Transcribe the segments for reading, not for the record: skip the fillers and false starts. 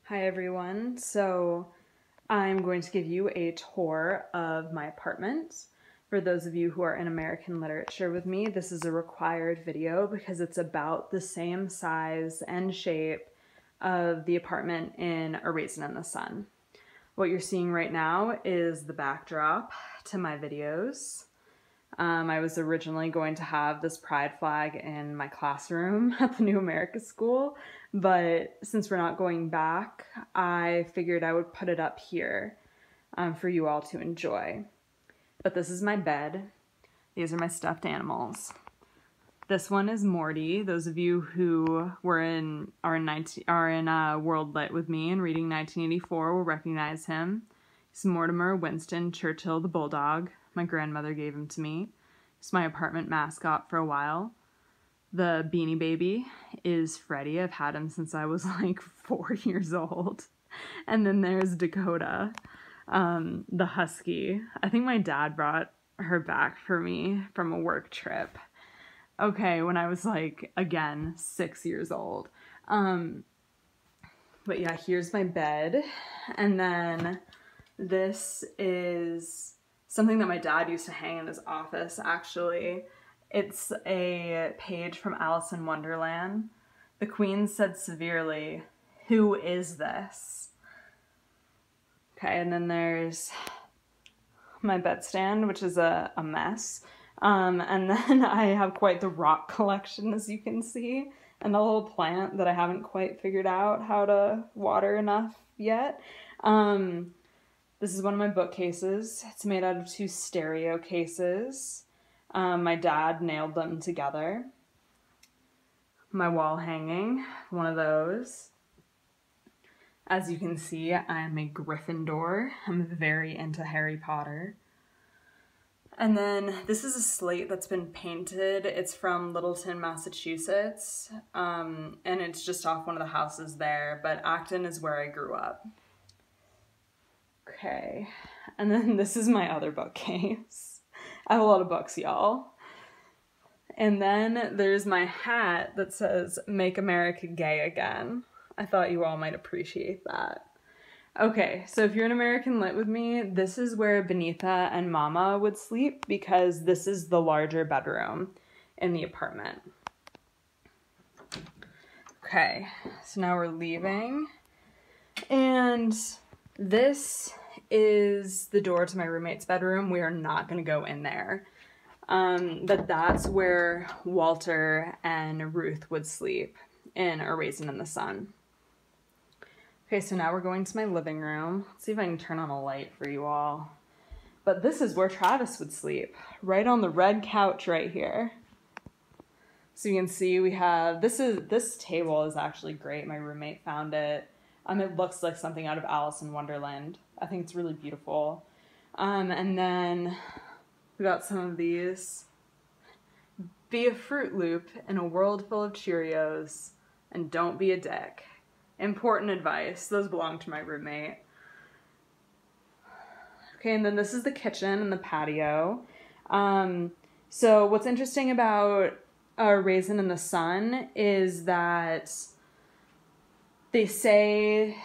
Hi everyone. So I'm going to give you a tour of my apartment. For those of you who are in American literature with me, this is a required video because it's about the same size and shape of the apartment in A Raisin in the Sun. What you're seeing right now is the backdrop to my videos. I was originally going to have this pride flag in my classroom at the New America School, but since we're not going back, I figured I would put it up here for you all to enjoy. But this is my bed. These are my stuffed animals. This one is Morty. Those of you who are in World Lit with me and reading 1984 will recognize him. He's Mortimer Winston Churchill the Bulldog. My grandmother gave him to me. He's my apartment mascot for a while. The Beanie Baby is Freddie. I've had him since I was like 4 years old. And then there's Dakota, the husky. I think my dad brought her back for me from a work trip. Okay, when I was like, again, 6 years old. But yeah, here's my bed. And then this is something that my dad used to hang in his office, actually. It's a page from Alice in Wonderland. The Queen said severely, "Who is this?" Okay, and then there's my bedstand, which is a mess. And then I have quite the rock collection, as you can see, and a little plant that I haven't quite figured out how to water enough yet. This is one of my bookcases. It's made out of 2 stereo cases. My dad nailed them together. My wall hanging, one of those. As you can see, I'm a Gryffindor. I'm very into Harry Potter. And then this is a slate that's been painted. It's from Littleton, Massachusetts, and it's just off one of the houses there, but Acton is where I grew up. Okay, and then this is my other bookcase. I have a lot of books, y'all. And then there's my hat that says, "Make America Gay Again." I thought you all might appreciate that. Okay, so if you're an American Lit with me, this is where Benita and Mama would sleep because this is the larger bedroom in the apartment. Okay, so now we're leaving. And this is the door to my roommate's bedroom. We are not going to go in there. But that's where Walter and Ruth would sleep in A Raisin in the Sun. Okay, so now we're going to my living room. Let's see if I can turn on a light for you all. But this is where Travis would sleep, right on the red couch right here. So you can see we have, this table is actually great. My roommate found it. It looks like something out of Alice in Wonderland. I think it's really beautiful. And then we got some of these. Be a Fruit Loop in a world full of Cheerios, and don't be a dick. Important advice. Those belong to my roommate. Okay, and then this is the kitchen and the patio. So what's interesting about A Raisin in the Sun is that they said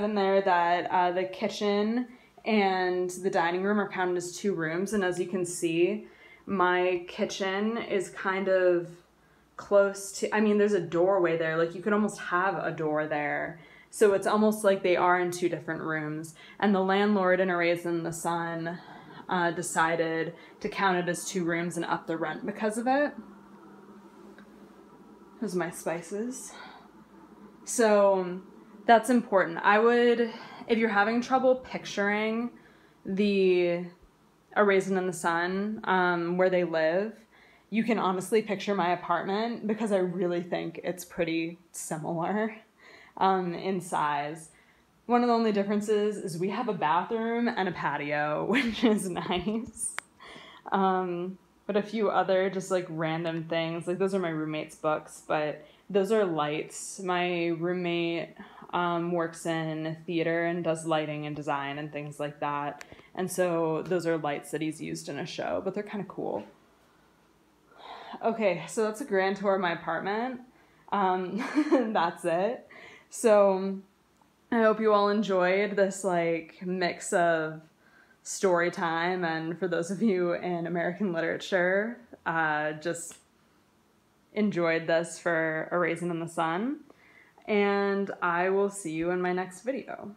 in there that the kitchen and the dining room are counted as 2 rooms, and as you can see, my kitchen is kind of close to, I mean, there's a doorway there, like you could almost have a door there. So it's almost like they are in 2 different rooms. And the landlord in A Raisin in the Sun decided to count it as 2 rooms and up the rent because of it. Those are my spices. So that's important. I would, if you're having trouble picturing A Raisin in the Sun, where they live, you can honestly picture my apartment because I really think it's pretty similar in size. One of the only differences is we have a bathroom and a patio, which is nice. But a few other just like random things, like those are my roommate's books, but those are lights. My roommate works in theater and does lighting and design and things like that. And so those are lights that he's used in a show, but they're kind of cool. Okay, so that's a grand tour of my apartment. That's it. So I hope you all enjoyed this like mix of story time, and for those of you in American literature, just enjoyed this for A Raisin in the Sun. And I will see you in my next video.